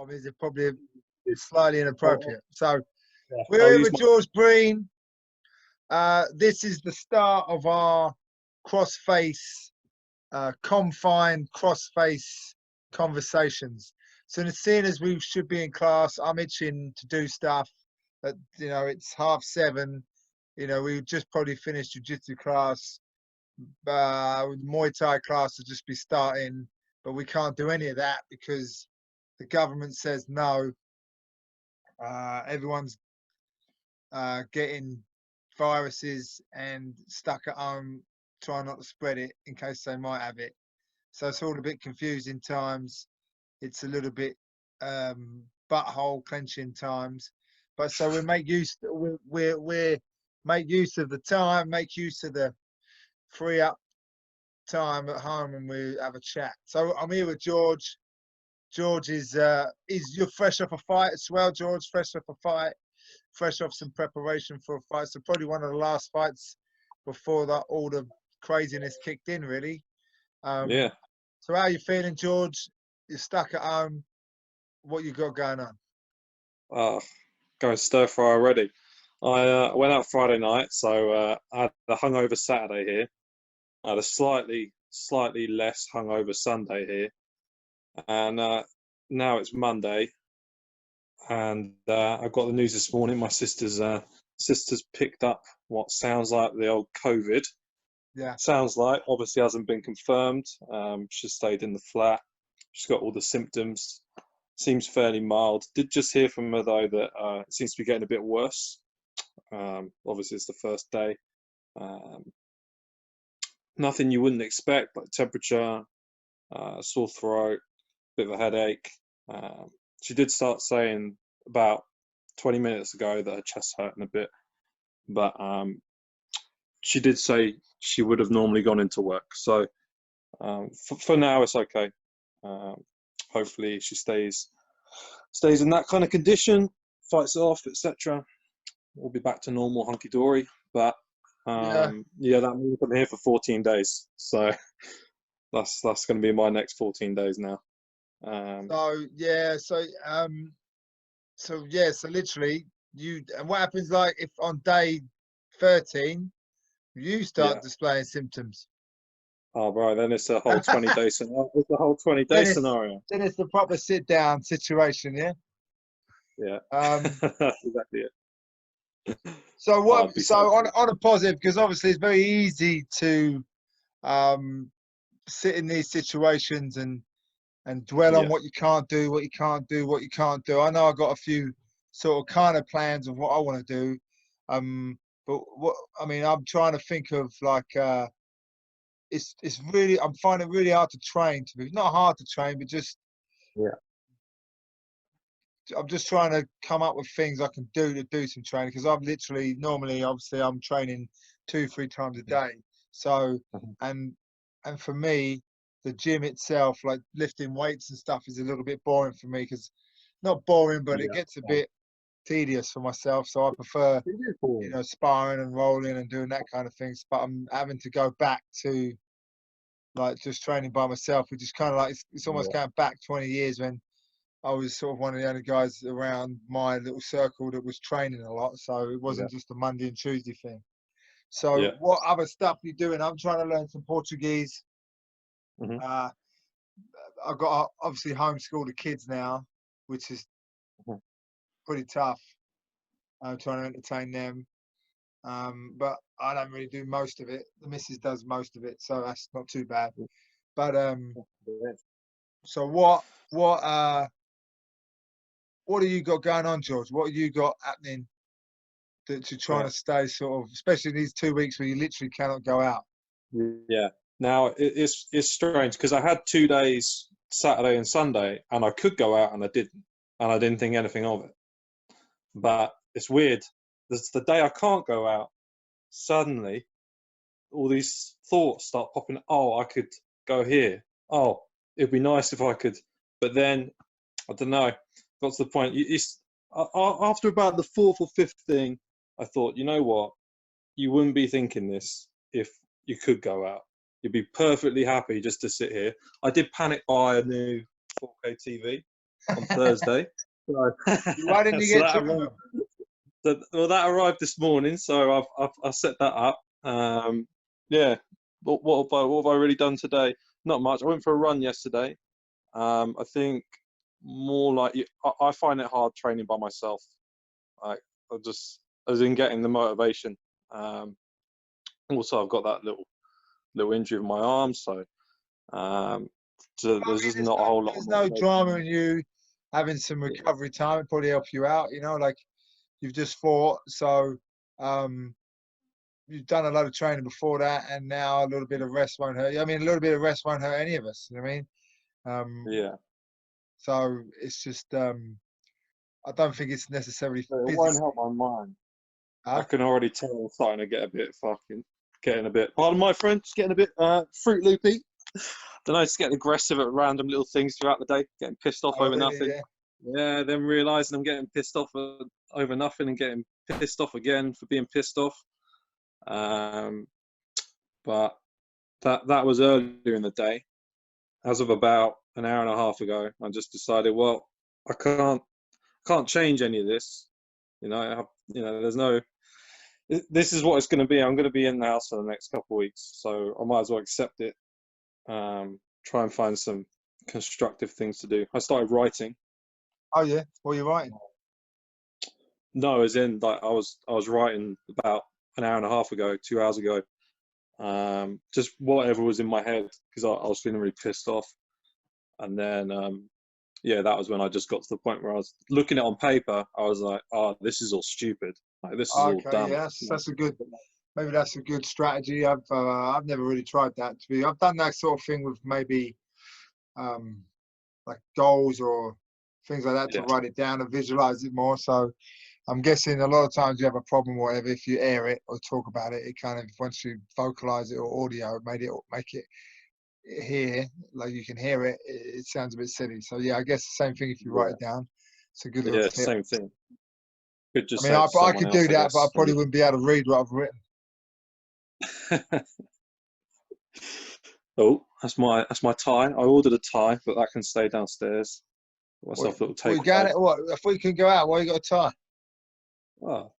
is it probably slightly inappropriate. So Yeah, we're here with George Breen. This is the start of our CrossFace, confined CrossFace conversations. So seeing as we should be in class, I'm itching to do stuff. But it's 7:30. We just probably finished jiu-jitsu class. Muay Thai class will just be starting, but we can't do any of that because the government says no. Everyone's getting viruses and stuck at home, trying not to spread it in case they might have it. So it's all a bit confusing times. It's a little bit butthole clenching times. But so we make use. We make use of the time, make use of the free up time at home, and we have a chat. So I'm here with George. George is you're fresh off a fight as well, George. Fresh off a fight, fresh off some preparation for a fight. So probably one of the last fights before that all the craziness kicked in, really. Yeah. So how are you feeling, George? You're stuck at home. What you got going on? Going stir fry already. I went out Friday night, so I had a hungover Saturday here. I had a slightly less hungover Sunday here, and now it's Monday, and I got the news this morning. My sister's picked up what sounds like the old COVID. Yeah. Sounds like, obviously hasn't been confirmed. She stayed in the flat. She's got all the symptoms. Seems fairly mild. Did just hear from her though that it seems to be getting a bit worse. Obviously it's the first day. Nothing you wouldn't expect, like temperature, sore throat, bit of a headache. She did start saying about 20 minutes ago that her chest hurting a bit, but she did say she would have normally gone into work. So for now it's okay. Hopefully she stays in that kind of condition, fights it off, etc. We'll be back to normal, hunky dory. But that means I'm here for 14 days. So that's going to be my next 14 days now. So literally and what happens like if on day 13 you start displaying symptoms? Oh, right, then it's a whole 20-day scenario. It's a whole 20-day scenario. Then it's the proper sit-down situation, yeah? Yeah, that's exactly it. So what? So on a positive, because obviously it's very easy to sit in these situations and dwell on what you can't do, what you can't do, what you can't do. I know I've got a few sort of kind of plans of what I want to do, but I'm trying to think of like it's really, I'm finding it really hard to train. Not hard to train, but just I'm just trying to come up with things I can do to do some training, because I'm literally normally obviously I'm training 2-3 times a day. So and for me the gym itself, like lifting weights and stuff, is a little bit boring for me, because not boring, but it gets a bit tedious for myself. So I prefer sparring and rolling and doing that kind of things. But I'm having to go back to like just training by myself, which is kind of like it's almost going back 20 years when I was sort of one of the only guys around my little circle that was training a lot. So it wasn't just a Monday and Tuesday thing. So what other stuff are you doing? I'm trying to learn some Portuguese. I've got obviously homeschool the kids now, which is pretty tough. I'm trying to entertain them. But I don't really do most of it. The missus does most of it, so that's not too bad. But so what have you got going on, George? What have you got happening that you're trying to stay sort of, especially in these 2 weeks where you literally cannot go out? Yeah. Now it's strange because I had 2 days, Saturday and Sunday, and I could go out and I didn't think anything of it. But it's weird. There's the day I can't go out, suddenly all these thoughts start popping. Oh, I could go here. Oh, it'd be nice if I could. But then, I don't know. What's the point? After about the 4th or 5th thing, I thought, you know what? You wouldn't be thinking this if you could go out. You'd be perfectly happy just to sit here. I did panic buy a new 4K TV. on Thursday. So, Why didn't you so get that two of arrived. them? Well, that arrived this morning, so I've set that up. Yeah. What have I really done today? Not much. I went for a run yesterday. I think more like I find it hard training by myself. Like I just as in getting the motivation. Also, I've got that little injury with my arm, so I there's mean, just not a whole lot of there's no motivation drama there. in you having some Yeah. recovery time. It probably help you out. You know, like you've just fought, so um, you've done a lot of training before that, and now a little bit of rest won't hurt you. I mean, a little bit of rest won't hurt any of us. You know what I mean? Yeah. So it's just I don't think it's necessarily But it won't physical. help my mind. I Huh? can already tell I'm starting to get a bit getting a bit, pardon my French, getting a bit Fruit Loopy. Don't know, just getting aggressive at random little things throughout the day, getting pissed off Oh, over really? nothing. Yeah. Yeah, then realizing I'm getting pissed off over nothing and getting pissed off again for being pissed off. Um, but that was earlier in the day. As of about an hour and a half ago, I just decided, well, I can't change any of this. There's no. This is what it's going to be. I'm going to be in the house for the next couple of weeks, so I might as well accept it. Try and find some constructive things to do. I started writing. Oh, yeah. What are you writing? No, as in like I was writing about an hour and a half ago, 2 hours ago. Just whatever was in my head because I was feeling really pissed off. And then yeah, that was when I just got to the point where I was looking at it on paper. I was like, oh, this is all stupid. Like this is all Okay, dumb. yeah, that's a good. Maybe that's a good strategy. I've never really tried that. I've done that sort of thing with maybe um, like goals or things like that to Yeah, write it down and visualize it more. So I'm guessing a lot of times you have a problem or whatever. If you air it or talk about it, it kind of once you vocalize it or audio, make it hear like you can hear it. It sounds a bit silly. So yeah, I guess the same thing if you write yeah, it down. It's a good little yeah. tip. Same thing. Could I just mean, say it to I someone could do else, I that, but I guess. probably wouldn't be able to read what I've written. Oh, that's my tie. I ordered a tie, but that can stay downstairs. Got What, myself a little what you got takeaway. it? What if we can go out? Why you got a tie? Oh,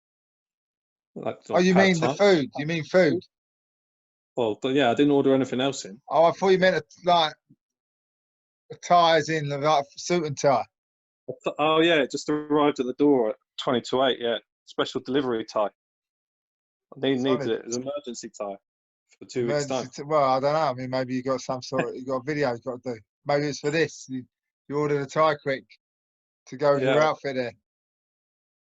Oh, like you pad mean the tie. food? You mean food? Well, but yeah, I didn't order anything else in. Oh, I thought you meant like a tie as in like suit and tie. Oh yeah, it just arrived at the door at 20 to 8. Yeah, special delivery tie. I needed Solid. it as an emergency tie for 2 weeks time. Emergency. Well, I don't know. I mean, maybe you got you got a video you got to do. Maybe it's for this. You ordered a tie quick to go with your Yeah, outfit there.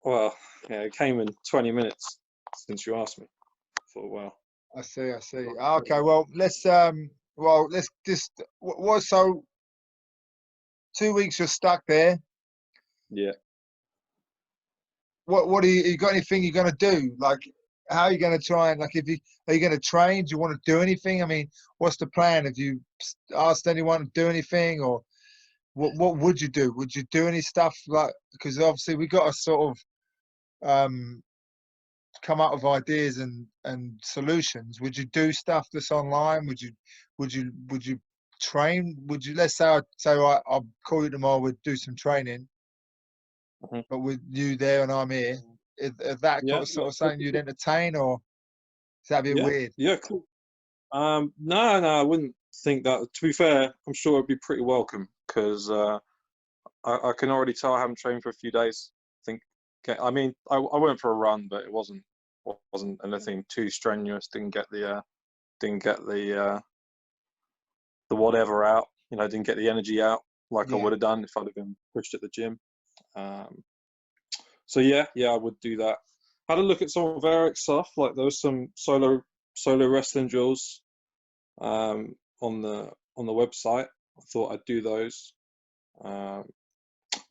well, yeah, it came in 20 minutes since you asked me. I thought, well, I see. I see. Okay. Let's just what so 2 weeks you're stuck there. yeah. What you got anything you're gonna do? Like how are you gonna try and like if you are you gonna train? Do you want to do anything? I mean, what's the plan? Have you asked anyone to do anything or what would you do? Would you do any stuff like because obviously we got to sort of come up with ideas and solutions. Would you do stuff that's online? Would you train? Would you let's say I'll call you tomorrow, we'd do some training, Mhm. but with you there and I'm here, is that Yeah, sort yeah, of something you'd entertain or is that a bit yeah, weird? yeah, cool. No, I wouldn't think that. To be fair, I'm sure it'd be pretty welcome because I can already tell I haven't trained for a few days. I think. Okay, I mean, I went for a run, but it wasn't anything too strenuous. Didn't get the whatever out. Didn't get the energy out like I Yeah, would have done if I'd have been pushed at the gym. Um, so yeah, I would do that. Had a look at some of Eric's stuff. Like there was some solo wrestling drills on the website. I thought I'd do those. Um,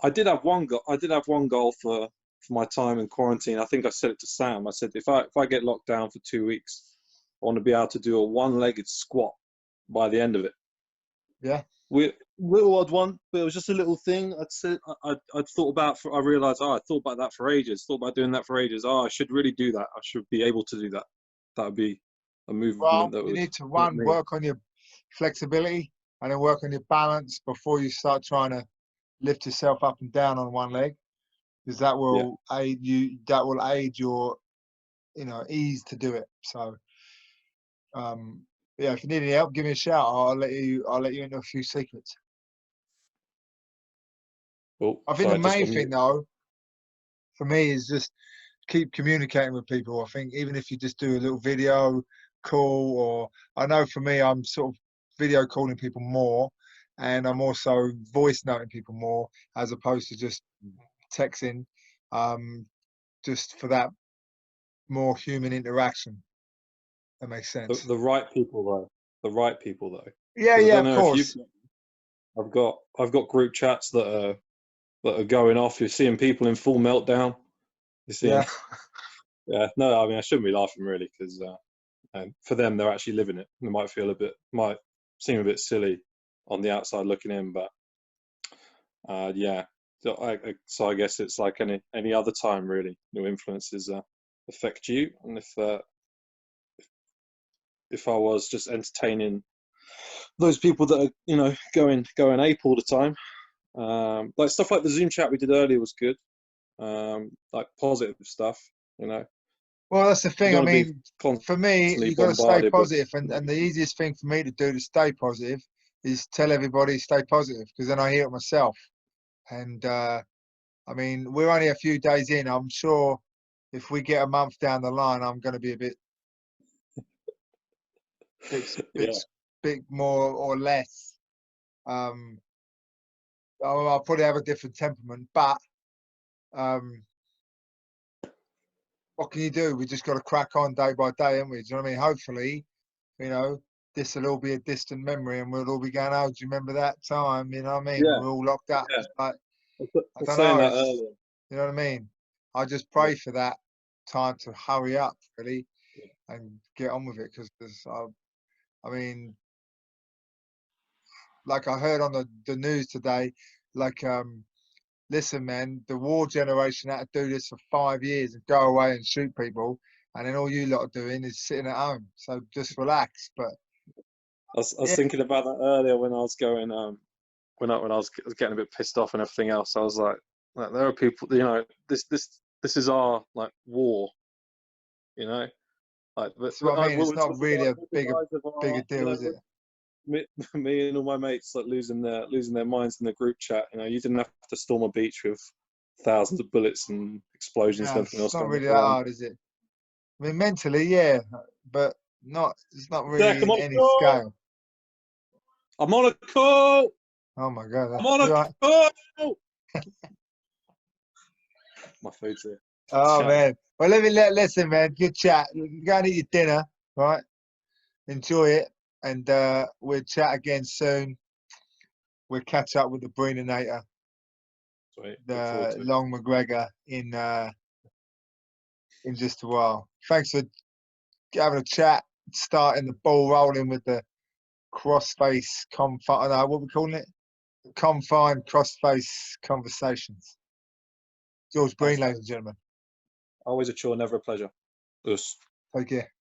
I did have one goal. I did have one goal for my time in quarantine. I think I said it to Sam. I said if I get locked down for 2 weeks, I want to be able to do a one-legged squat by the end of it. yeah. We little odd one, but it was just a little thing. I'd thought about. I realised, I thought about that for ages. Thought about doing that for ages. I should really do that. I should be able to do that. That would be a movement Well, that you would need to help one me. work on your flexibility and then work on your balance before you start trying to lift yourself up and down on one leg, because that will aid you. That will aid your, ease to do it. So, yeah, if you need any help, give me a shout. I'll let you into a few secrets. Oh, I think sorry, the just main on thing mute. though, for me, is just keep communicating with people. I think even if you just do a little video call, or I know for me, I'm sort of video calling people more, and I'm also voice noting people more as opposed to just texting, just for that more human interaction. That makes sense. The right people though. The right people though. Yeah, Because I yeah, don't of know if you've. course. I've got group chats that are going off. You're seeing people in full meltdown. You're seeing. Yeah, Yeah. No, I mean I shouldn't be laughing really because for them they're actually living it. They might seem a bit silly on the outside looking in, but yeah. So I guess it's like any other time really. New influences affect you, and if I was just entertaining those people that are going ape all the time, like stuff like the Zoom chat we did earlier was good, like positive stuff. You know, well, that's the you thing. I don't want to be mean, for me, constantly you got to stay bombarded with. positive, and the easiest thing for me to do to stay positive is tell everybody stay positive, because then I hear it myself. And I mean, we're only a few days in. I'm sure if we get a month down the line, I'm going to be a bit, bit, Yeah, bit more or less. Um, I'll probably have a different temperament, but um, what can you do? We just got to crack on day by day, haven't we? Do you know what I mean? Hopefully, this will all be a distant memory, and we'll all be going, "Oh, do you remember that time?" You know what I mean? yeah, We're all locked up. yeah. It's like, I I was don't saying know. that It's, earlier. you know what I mean? I just Yeah, pray for that time to hurry up, really, and get on with it. Because I mean, like I heard on the news today, like, listen, man, the war generation had to do this for 5 years and go away and shoot people, and then all you lot are doing is sitting at home. So just relax. But I was yeah, thinking about that earlier when I was going when I was getting a bit pissed off and everything else. I was like there are people, this is our like war, you know, like that's what I mean. It's not with really a the guys of bigger our, deal, is it? me and all my mates like losing their minds in the group chat. You know, you didn't have to storm a beach with thousands of bullets and explosions No, and everything it's else not going really that around. hard, is it? I mean, mentally, yeah, but not. It's not Jack, really I'm in on a any call. scale. I'm on a call. Oh my god, I'm on you a right? call. My food's here. Oh Yeah, man. Well, listen, man. Good chat. Go and eat your dinner, right? Enjoy it, and we'll chat again soon. We'll catch up with the Breeninator, sweet. Look forward the to it. Long McGregor, in just a while. Thanks for having a chat, starting the ball rolling with the CrossFace confined. What we calling it? Confined CrossFace conversations. George Thanks, Breen, mate. ladies and gentlemen. Always a chore, never a pleasure. Us. Take care.